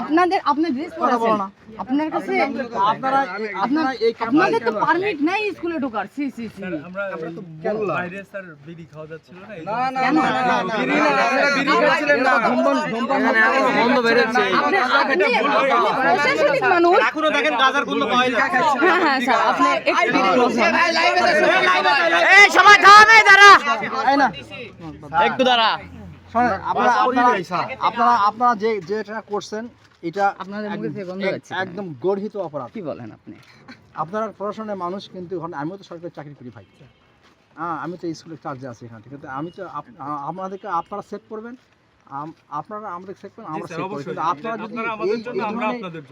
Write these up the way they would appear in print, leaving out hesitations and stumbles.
আপনাদের আপনার কাছে আপনাদের তো পারমিট নাই স্কুলে ঢোকার। আমরা তো বললাম বাইরে স্যার বিড়ি খাওয়া যাচ্ছিল না। না বিড়ি না, আমরা বিড়ি খাচ্ছিলাম না, ধূমপান বন্ধ বেরোচ্ছে। প্রশাসনিক মানুষ এখনো দেখেন গাজার গন্ধ পাওয়া যায়। হ্যাঁ স্যার আপনি এই সবাই থামে দাঁড়া, একটু দাঁড়া। আপনারা যেটা করছেন এটা আপনাদের মুখে থেকে গন্ধ হচ্ছে একদম গর্হিত অপরাধ। কি বলেন আপনি? আপনারা প্রশাসনের মানুষ, কিন্তু আমিও তো সরকারি চাকরি করি ভাই। আমি তো স্কুলের চার্জে আছি এখান থেকে। আমি তো আপনাদেরকে আপনারা সেভ করবেন, আপনারা আমাদের সেভ করবেন, আমরা সেভ করব। কিন্তু আপনারা যদি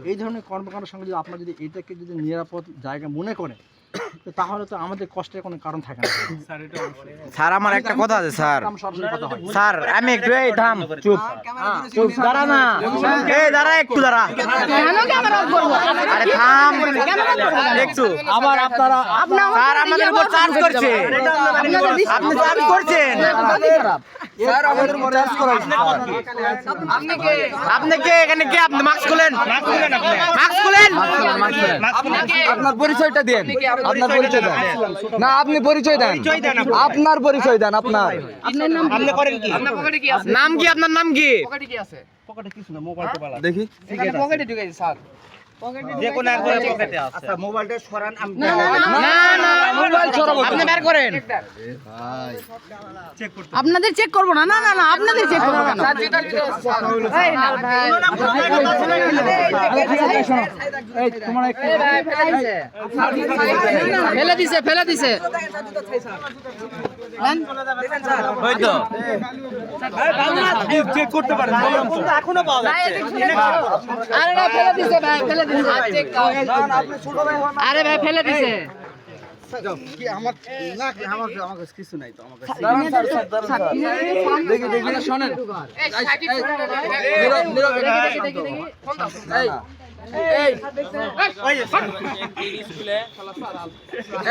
এই ধরনের কর্মকাণ্ডের সঙ্গে যদি আপনারা যদি এটাকে যদি নিরাপদ জায়গা মনে করেন, তাহলে তো আমাদের কষ্টের কোনো কারণ থাকে না। স্যার আমার একটা কথা আছে স্যার। স্যার আমি একটু এই থাম, চুপ চুপ, দাঁড়া না, এই দাঁড়া, একটু দাঁড়া। কেন ক্যামেরা অফ করব? আরে থাম একটু। আবার আপনারা স্যার আমাদের উপর চার্জ করছে, আপনি চার্জ করছেন। স্যার আমাদের উপর চার্জ করাইছে। আপনি কে এখানে কে? আপনি মাস্ক খুলেন, মাস্ক খুলেন। আপনার পরিচয়টা দেন, আপনার পরিচয় দেন। না আপনি পরিচয় দেন, আপনার পরিচয় দেন। আপনার আপনি করেন কি? নাম কি? আপনার নাম কি? পকেটে কিছু না, মোবাইল টোবাইল দেখি। এখানে পকেটে ঢুকাইছে স্যার। যে কোন একজনের পকেটে আছে। আচ্ছা মোবাইলটা সরান। না না মোবাইল সরাবো, আপনি বের করেন। আপনাদের চেক করব না। না না না আপনাদের চেক করব কেন? এই না ভাই এই তোমার একটু ফেলে দিছে ওই তো চেক করতে পারেন, এখনো পাওয়া যাচ্ছে। আরে না ফেলে দিছে ভাই, ফেলে দিছে। আরে ভাই ফেলে দিছে। কি আমার না কি আমার কাছে কিছু নাই তো। আমার কাছে দেখি দেখি শুনেন।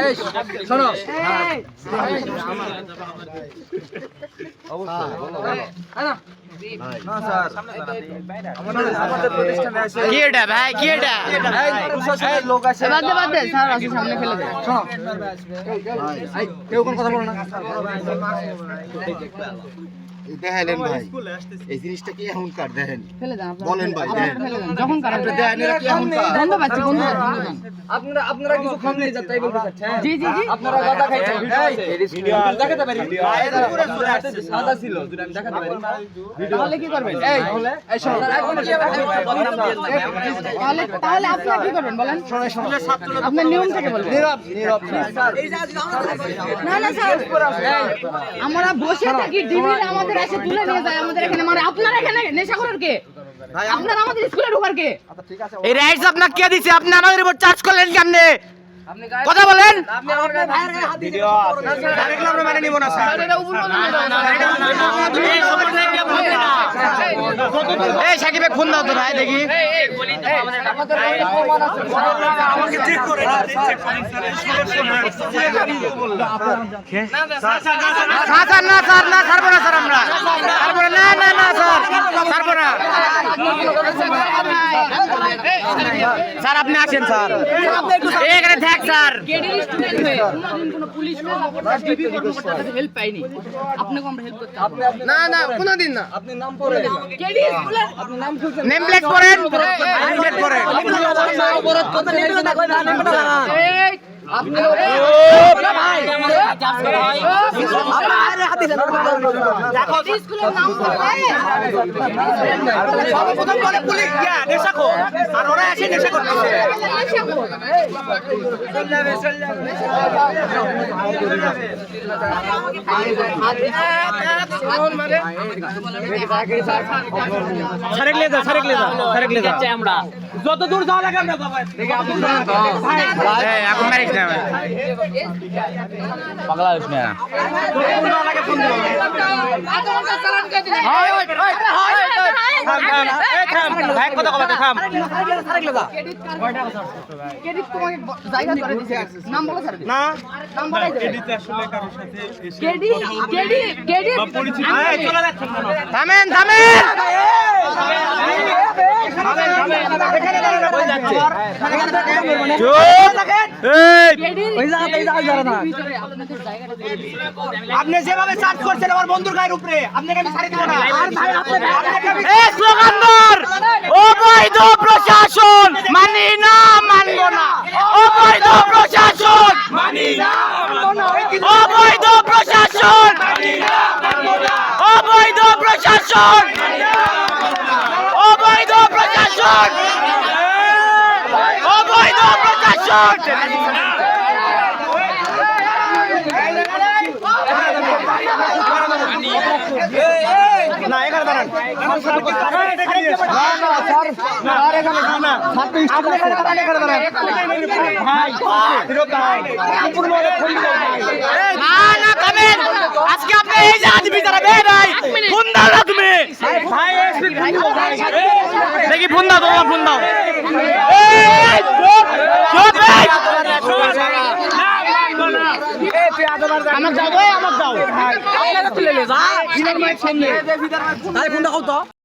এই শোনো, কি এটা ভাই, কি এটা? লোক আছে, বাদ দে স্যার আছে সামনে ফেলে দে। শোনো কেউ কোন কথা বলো না। দেখেন ভাই এই জিনিসটা কি এখন কার দেখেন ফেলে দেন বলেন ভাই, দেখেন। ফেলে দেন যখন কারণ দেখেন এরা কি এখন কার বন্ধ পাচ্ছি বন্ধ আপনারা কিছু খান নাই যাতে বলতে চাচ্ছেন। জি জি জি আপনারা গাদা খাইছেন। ভিডিও দেখাতে পারি, সাদা ছিল যদি আমি দেখাতে পারি। তাহলে কি করবেন? এই শোনো, তাহলে আপনারা কি করবেন বলেন? আপনার নিয়ম থেকে বলবেন। নীরব নীরব না না স্যার আমরা বসে থাকি, ডিবির আমাদের এসে তুলে নিয়ে যায় আমাদের এখানে। মানে আপনারা এখানে নেশা করার কে? আপনারা আমাদের স্কুলে ঢোকার কে? আচ্ছা ঠিক আছে। এই রাইটস আপনাকে কে দিছে? আপনি আমাদের উপর চার্জ করলেন কেমনে? কথা বলেন। ভিডিও আছে, ডাইরেক্ট আমরা মানে নিব না স্যার। এই সাকিবে ফোন দাও তো ভাই দেখি। আমাকে চেক করে চেক করেন স্যার। না স্যার, না ছাড়বো না স্যার, আমরা ছাড়বো না। না না না স্যার, ছাড়বো না স্যার। আপনি আসেন স্যার, এখানে থাক স্যার। কেডির স্টুডেন্ট হয়ে কোনদিন কোনো পুলিশ বা ডিবি কর্মকর্তার কাছে হেল্প পাইনি। আপনাকে আমরা হেল্প করতে হবে না না কোনোদিন না। আপনি নাম পড়ে কেডি স্কুলের আপনি নাম খুঁজছেন। নেম প্লেট করেন, নেম প্লেট করেন। অপরাধ করতে নেবে না কই না নেবে না। এই আপনি ভাই আরে হাতে দেখো স্কুলের নাম সর্বপ্রথম বলে পুলিশ গিয়া নেশা কো, আর ওরা এসে নেশা করতেছে। সারেক লে দাও, সারেক লে দাও, সারেক লে দাও। আমরা যত দূর যাওয়া লাগে আমরা যাবো। এখন মারিস পাগলা হইছ না ভাই কত কথা থাম ক্রেডিট তোমাকে জায়গা করে দিছে নাম বলো স্যার না নাম বলাই ক্রেডিট আসলে কারোর সাথে ক্রেডিট চলে যাচ্ছেন থামেন থামেন আপনি যেভাবে চার্জ করছেন আমার বন্ধুর গায়ের উপরে আপনাকে আমি ছাড়ি দেব না স্লোগানদার অবৈধ প্রশাসন মানি না মানব না অবৈধ প্রশাসন মানি না অবৈধ প্রশাসন মানি না অবৈধ প্রশাসন অবৈধ প্রশাসন অবৈধ প্রশাসন না এখানে দাঁড়ান না থামেন আজকে আপনি এই যে আজ বিচারা বে ভাই ফোন দাও না তুমি দেখি ফোন দাও তোমার ফোন দাও এই চুপ আমার যাও আপনারা তুলে লে যা ফোনটা খাও তো